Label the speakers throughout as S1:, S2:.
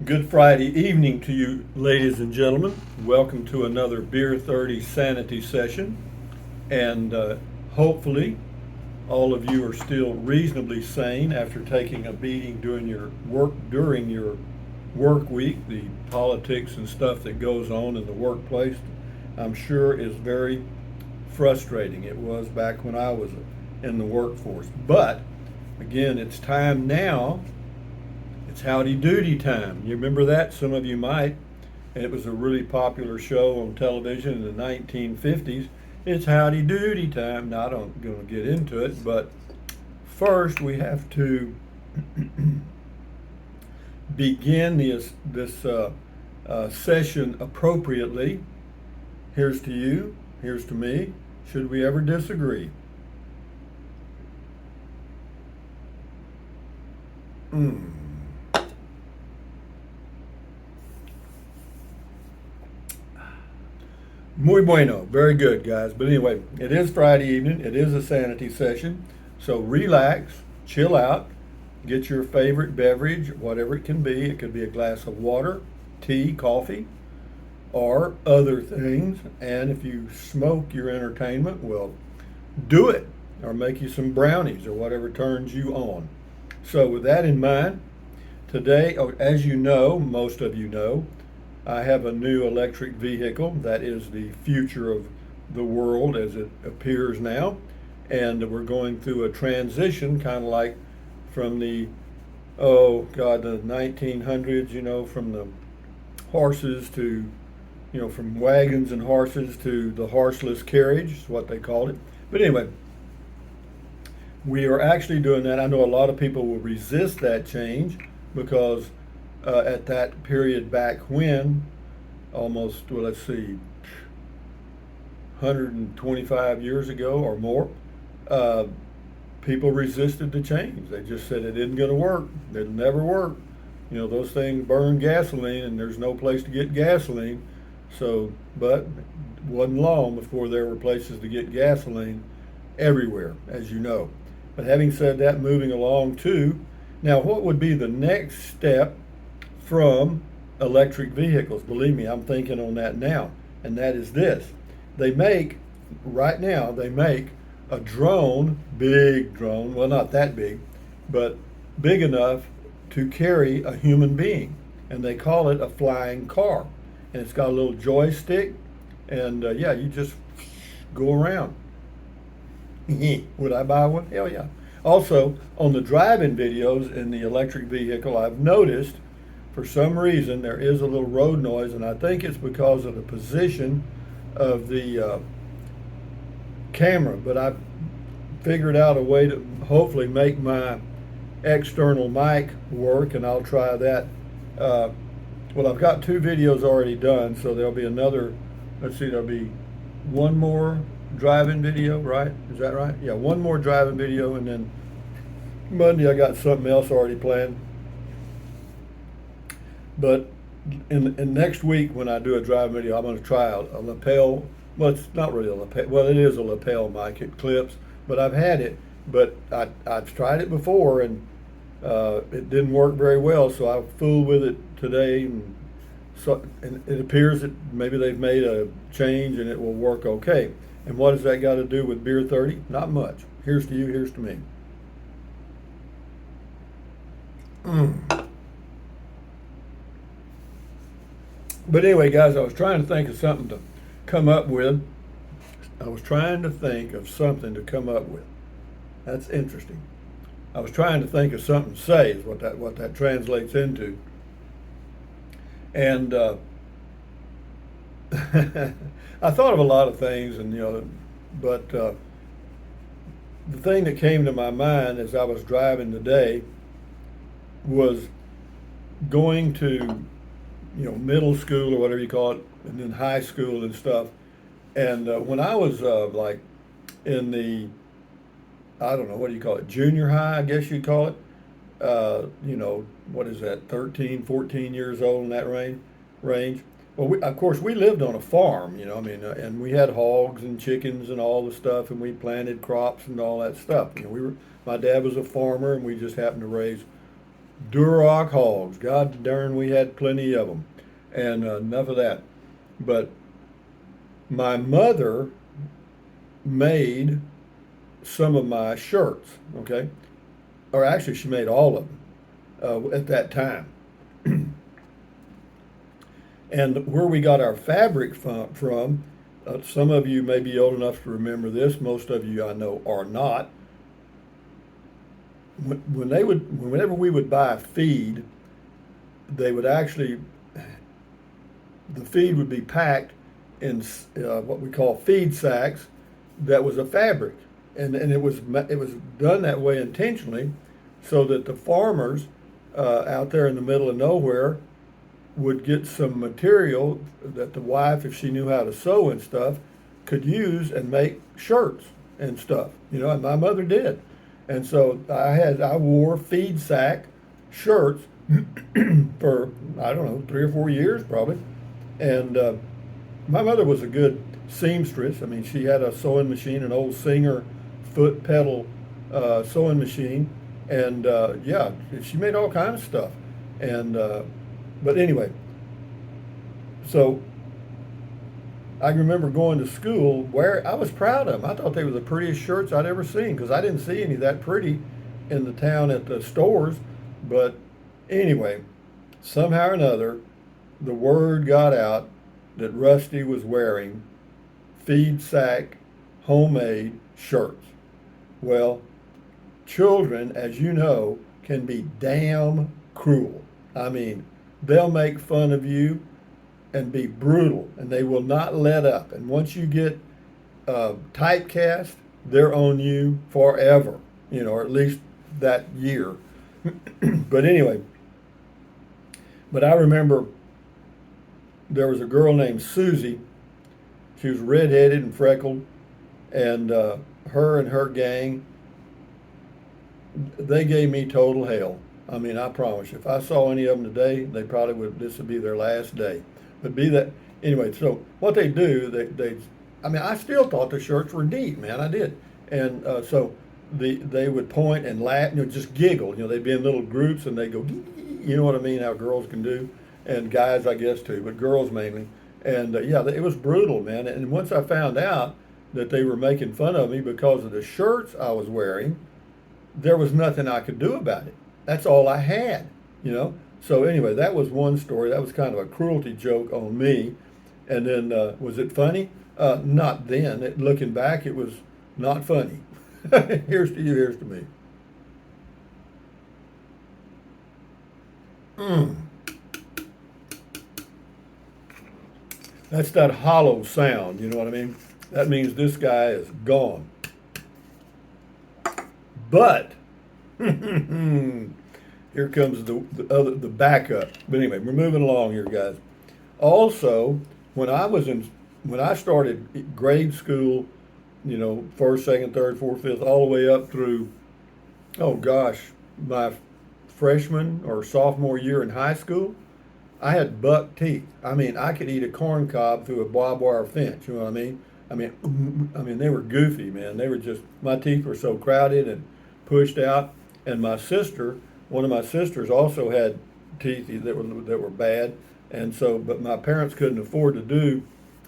S1: Good Friday evening to you, ladies and gentlemen. Welcome to another Beer 30 Sanity session. And hopefully, all of you are still reasonably sane after taking a beating during your work week. The politics and stuff that goes on in the workplace, I'm sure, is very frustrating. It was back when I was in the workforce. But again, it's time now. It's Howdy Doody time. You remember that? Some of you might. And it was a really popular show on television in the 1950s. It's Howdy Doody time. Now, I'm going to get into it, but first we have to begin this session appropriately. Here's to you. Here's to me. Should we ever disagree? Muy bueno. Very good, guys. But anyway, it is Friday evening. It is a sanity session. So relax, chill out, get your favorite beverage, whatever it can be. It could be a glass of water, tea, coffee, or other things. And if you smoke your entertainment, well, do it. Or make you some brownies or whatever turns you on. So with that in mind, today, as you know, most of you know, I have a new electric vehicle that is the future of the world as it appears now. And we're going through a transition, kind of like from the 1900s, from the horses to, from wagons and horses to the horseless carriage, is what they called it. But anyway, we are actually doing that. I know a lot of people will resist that change because at that period back when, almost, 125 years ago or more, people resisted the change. They just said it isn't going to work. It'll never work. Those things burn gasoline and there's no place to get gasoline. So, but it wasn't long before there were places to get gasoline everywhere, as you know. But having said that, moving along too, now what would be the next step from electric vehicles? Believe me, I'm thinking on that now. And that is this. Right now, they make a drone, big drone, well, not that big, but big enough to carry a human being. And they call it a flying car. And it's got a little joystick. And you just go around. Would I buy one? Hell yeah. Also, on the driving videos in the electric vehicle, I've noticed for some reason there is a little road noise, and I think it's because of the position of the camera. But I've figured out a way to hopefully make my external mic work, and I'll try that. I've got 2 videos already done, so there'll be another, there'll be one more driving video, right? Is that right? Yeah, one more driving video, and then Monday I got something else already planned. But in next week when I do a driving video, I'm going to try a lapel. Well, it's not really a lapel. Well, it is a lapel mic. It clips, but I've had it. But I've tried it before, and it didn't work very well. So I fooled with it today, and it appears that maybe they've made a change and it will work okay. And what has that got to do with Beer 30? Not much. Here's to you, here's to me. But anyway, guys, I was trying to think of something to come up with. That's interesting. I was trying to think of something to say, is what that translates into. And I thought of a lot of things, but the thing that came to my mind as I was driving today was going to, middle school or whatever you call it, and then high school and stuff. And when I was like in the, I don't know, what do you call it, junior high, I guess you'd call it, what is that, 13, 14 years old in that range. Well, of course, we lived on a farm, and we had hogs and chickens and all the stuff, and we planted crops and all that stuff. My dad was a farmer, and we just happened to raise Duroc hogs. God darn, we had plenty of them. And enough of that. But my mother made some of my shirts, okay? Or actually, she made all of them at that time. And where we got our fabric from, some of you may be old enough to remember this. Most of you I know are not. Whenever we would buy feed, they would actually, the feed would be packed in what we call feed sacks. That was a fabric, and it was done that way intentionally, so that the farmers out there in the middle of nowhere would get some material that the wife, if she knew how to sew and stuff, could use and make shirts and stuff. And my mother did. And so I wore feed sack shirts for, I don't know, 3 or 4 years probably. And my mother was a good seamstress. I mean, she had a sewing machine, an old Singer foot pedal sewing machine. And yeah, she made all kinds of stuff. And but anyway, so I remember going to school where I was proud of them. I thought they were the prettiest shirts I'd ever seen, because I didn't see any that pretty in the town at the stores. But anyway, somehow or another, the word got out that Rusty was wearing feed sack homemade shirts. Well, children, as you know, can be damn cruel. I mean, they'll make fun of you and be brutal, and they will not let up. And once you get typecast, they're on you forever, or at least that year. But anyway, but I remember there was a girl named Susie. She was redheaded and freckled, and her and her gang, they gave me total hell. I mean, I promise you, if I saw any of them today, they probably would. This would be their last day. But be that anyway. So what they do, I mean, I still thought the shirts were neat, man. I did, and so they would point and laugh, just giggle. They'd be in little groups and they go, you know what I mean? How girls can do, and guys, I guess too, but girls mainly. And yeah, it was brutal, man. And once I found out that they were making fun of me because of the shirts I was wearing, there was nothing I could do about it. That's all I had. So anyway, that was one story. That was kind of a cruelty joke on me. And then, was it funny? Not then. Looking back, it was not funny. Here's to you, here's to me. That's that hollow sound, you know what I mean? That means this guy is gone. But here comes the backup. But anyway, we're moving along here, guys. Also, when I started grade school, first, second, third, fourth, fifth, all the way up through, oh gosh, my freshman or sophomore year in high school, I had buck teeth. I mean, I could eat a corn cob through a barbed wire fence. You know what I mean? I mean, they were goofy, man. They were just, my teeth were so crowded and pushed out. And one of my sisters also had teeth that were bad. And so, but my parents couldn't afford to do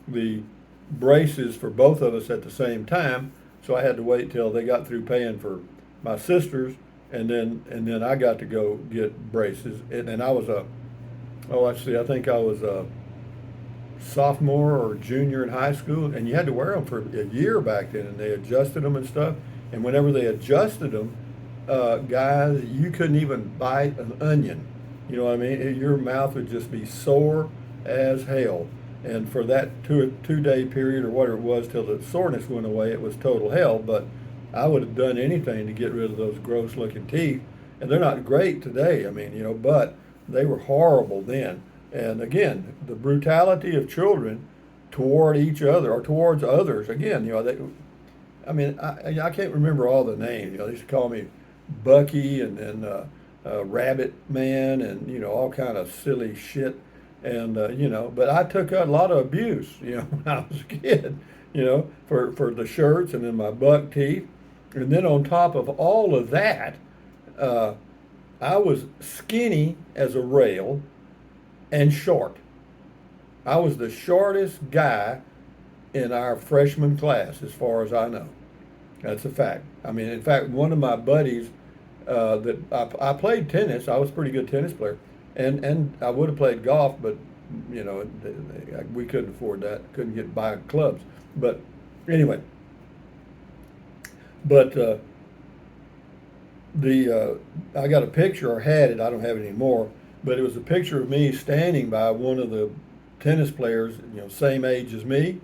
S1: the braces for both of us at the same time. So I had to wait till they got through paying for my sisters, and then I got to go get braces. And I was I think I was a sophomore or junior in high school, and you had to wear them for a year back then, and they adjusted them and stuff. And whenever they adjusted them, guys, you couldn't even bite an onion. You know what I mean? Your mouth would just be sore as hell. And for that two-day period or whatever it was till the soreness went away, it was total hell. But I would have done anything to get rid of those gross-looking teeth. And they're not great today. I mean, but they were horrible then. And again, the brutality of children toward each other or towards others. Again, I can't remember all the names. They used to call me Bucky and Rabbit Man and all kind of silly shit. And but I took a lot of abuse, when I was a kid, for the shirts and then my buck teeth. And then on top of all of that, I was skinny as a rail and short. I was the shortest guy in our freshman class, as far as I know. That's a fact. I mean, in fact, one of my buddies that I played tennis. I was a pretty good tennis player, and I would have played golf, but you know, we couldn't afford that. Couldn't get by clubs. But anyway, but the I got a picture, or had it. I don't have it anymore. But it was a picture of me standing by one of the tennis players, you know, same age as me,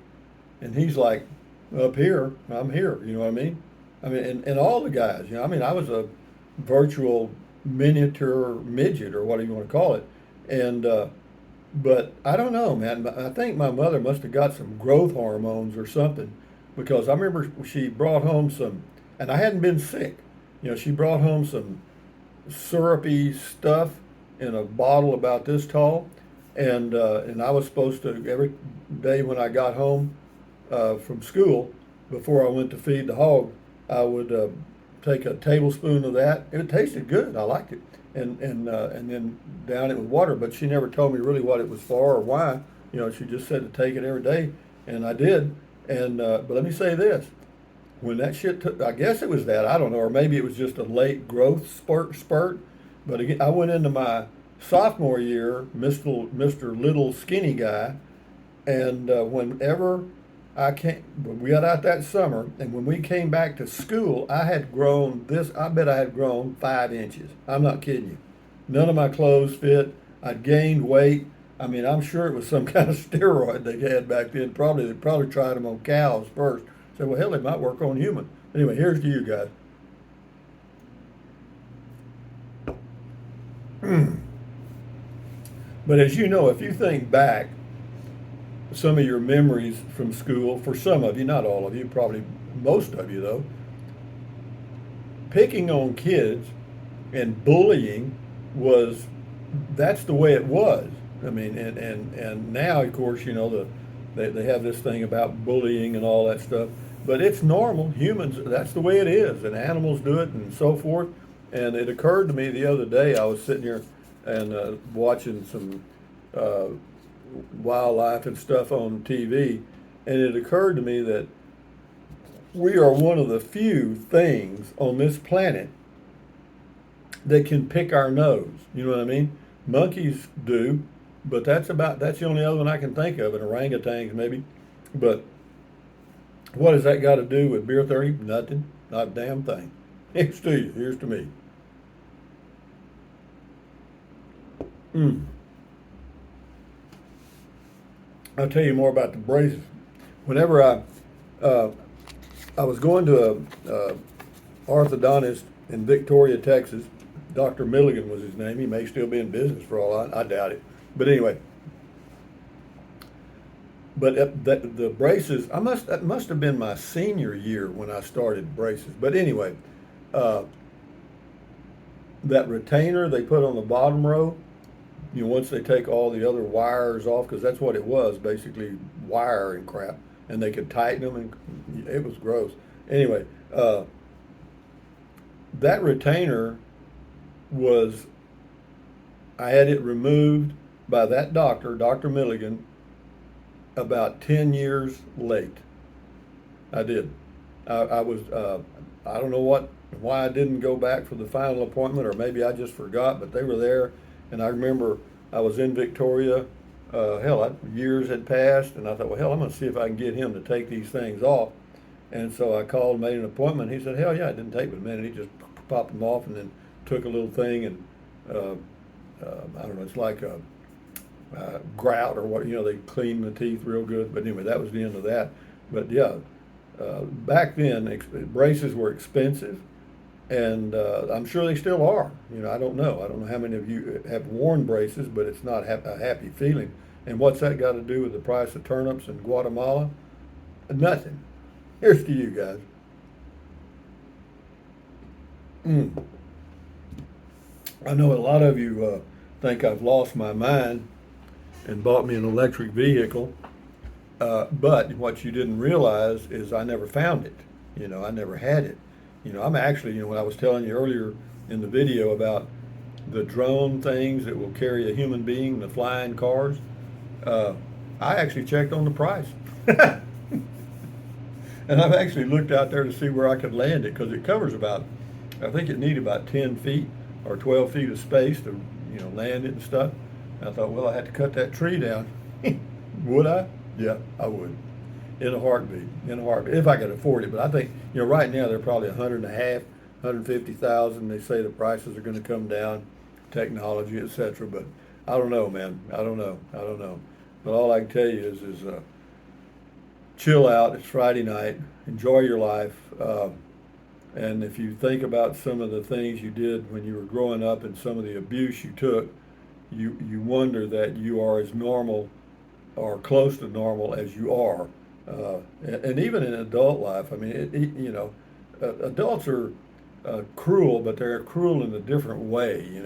S1: and he's like up here, I'm here. You know what I mean? I mean, and all the guys. You know, I mean, I was a virtual miniature midget, or whatever you want to call it, and but I don't know, man. I think my mother must have got some growth hormones or something, because I remember she brought home some, and I hadn't been sick. You know, she brought home some syrupy stuff in a bottle about this tall, and I was supposed to every day when I got home from school, before I went to feed the hog, I would take a tablespoon of that. It tasted good. I liked it, and then down it with water. But she never told me really what it was for or why. You know, she just said to take it every day, and I did. And but let me say this: when that shit took, I guess it was that, I don't know, or maybe it was just a late growth spurt. But again, I went into my sophomore year, Mr. Little Skinny Guy, and whenever we got out that summer, and when we came back to school, I had grown this, I bet I had grown 5 inches. I'm not kidding you. None of my clothes fit. I'd gained weight. I mean, I'm sure it was some kind of steroid they had back then. They probably tried them on cows first. Said, well, hell, they might work on human. Anyway, here's to you guys. But as you know, if you think back, some of your memories from school, for some of you, not all of you, probably most of you though, picking on kids and bullying that's the way it was. I mean, and now, of course, you know, they have this thing about bullying and all that stuff, but it's normal. Humans, that's the way it is, and animals do it and so forth. And it occurred to me the other day, I was sitting here and watching some wildlife and stuff on TV, and it occurred to me that we are one of the few things on this planet that can pick our nose. You know what I mean? Monkeys do, but that's the only other one I can think of, and orangutans maybe. But what has that got to do with beer 30? Nothing. Not a damn thing. Here's to you. Here's to me. I'll tell you more about the braces. Whenever I was going to a orthodontist in Victoria, Texas. Dr. Milligan was his name. He may still be in business for all I doubt it. But anyway, the braces, that must have been my senior year when I started braces. But anyway, that retainer they put on the bottom row, you know, once they take all the other wires off, because that's what it was, basically wire and crap, and they could tighten them, and it was gross. Anyway, that retainer I had it removed by that doctor, Dr. Milligan, about 10 years late. I did. I was, I don't know why I didn't go back for the final appointment, or maybe I just forgot, but they were there. And I remember I was in Victoria, years had passed, and I thought, well, hell, I'm going to see if I can get him to take these things off. And so I called, made an appointment. He said, hell yeah, it didn't take but a minute. He just popped them off and then took a little thing and, I don't know, it's like a grout or what, you know, they clean the teeth real good. But anyway, that was the end of that. But yeah, back then, braces were expensive. And I'm sure they still are. You know, I don't know. I don't know how many of you have worn braces, but it's not a happy feeling. And what's that got to do with the price of turnips in Guatemala? Nothing. Here's to you guys. I know a lot of you think I've lost my mind and bought me an electric vehicle, but what you didn't realize is I never found it. You know, I never had it. You know, I'm actually, you know, when I was telling you earlier in the video about the drone things that will carry a human being, the flying cars. Uh, I actually checked on the price. And I've actually looked out there to see where I could land it because it covers about, I think it needed about 10 feet or 12 feet of space to, land it and stuff. And I thought, well, I had to cut that tree down. Would I? Yeah, I would. In a heartbeat, if I could afford it. But I think, right now they're probably 150,000. They say the prices are going to come down, technology, etc. But I don't know, man. I don't know. But all I can tell you is chill out. It's Friday night. Enjoy your life. And if you think about some of the things you did when you were growing up and some of the abuse you took, you wonder that you are as normal or close to normal as you are. And even in adult life, I mean, adults are cruel, but they're cruel in a different way.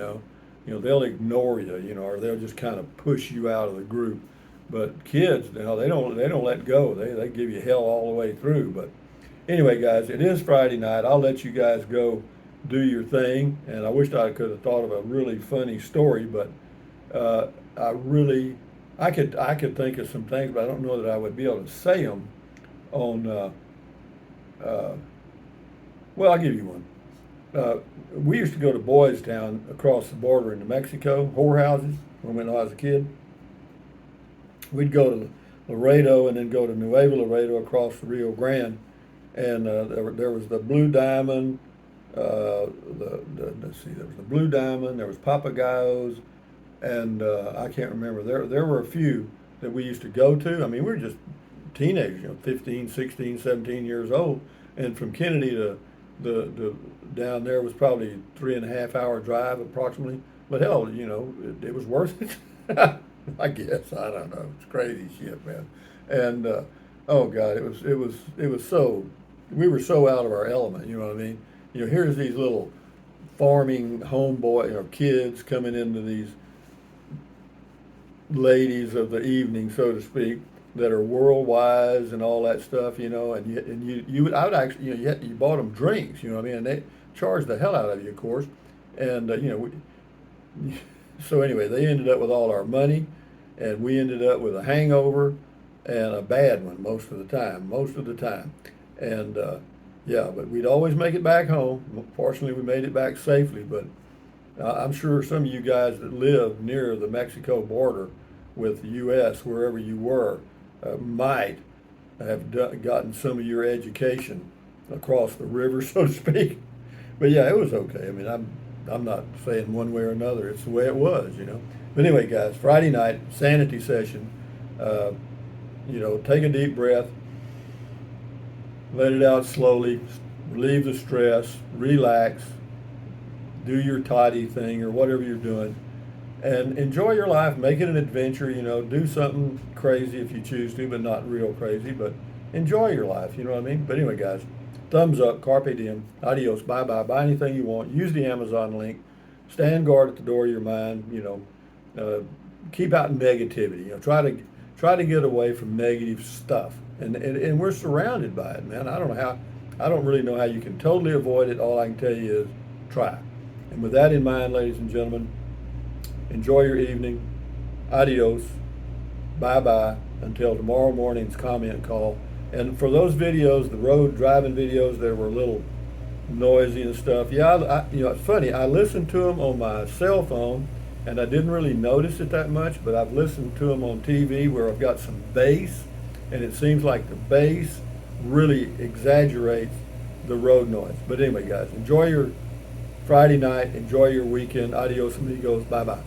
S1: They'll ignore you, or they'll just kind of push you out of the group. But kids, they don't let go. They give you hell all the way through. But anyway, guys, it is Friday night. I'll let you guys go do your thing. And I wish I could have thought of a really funny story, but I could think of some things, but I don't know that I would be able to say them on. Well, I'll give you one. We used to go to Boys Town across the border into Mexico, whorehouses, when I was a kid. We'd go to Laredo and then go to Nuevo Laredo across the Rio Grande, and there was the Blue Diamond. Let's see, there was the Blue Diamond. There was Papagayos, and I can't remember. There were a few that we used to go to. I mean, we were just teenagers, 15, 16, 17 years old, and from Kennedy to the down there was probably 3.5 hour drive approximately. But hell, it was worth it. I guess, I don't know. It's crazy shit, man. And oh God, it was so, we were so out of our element. You know what I mean? Here's these little farming homeboy kids coming into these ladies of the evening, so to speak, that are world-wise and all that stuff, and I would actually, you bought them drinks, what I mean, and they charged the hell out of you, of course, and so anyway, they ended up with all our money, and we ended up with a hangover and a bad one most of the time, and yeah, but we'd always make it back home. Fortunately, we made it back safely, but I'm sure some of you guys that live near the Mexico border with the U.S., wherever you were, might have gotten some of your education across the river, so to speak. But yeah, it was okay. I mean, I'm not saying one way or another. It's the way it was, But anyway, guys, Friday night, Sanity session. Take a deep breath, let it out slowly, relieve the stress, relax, do your toddy thing or whatever you're doing, and enjoy your life. Make it an adventure, do something crazy if you choose to, but not real crazy, but enjoy your life, you know what I mean? But anyway, guys, thumbs up, carpe diem, adios, bye-bye, buy anything you want, use the Amazon link, stand guard at the door of your mind, keep out negativity, try to get away from negative stuff, and we're surrounded by it, man. I don't really know how you can totally avoid it. All I can tell you is try. And with that in mind, ladies and gentlemen, enjoy your evening. Adios. Bye-bye. Until tomorrow morning's comment call. And for those videos, the road driving videos that were a little noisy and stuff, yeah, it's funny. I listened to them on my cell phone, and I didn't really notice it that much, but I've listened to them on TV where I've got some bass, and it seems like the bass really exaggerates the road noise. But anyway, guys, enjoy your Friday night. Enjoy your weekend. Adios, amigos. Bye-bye.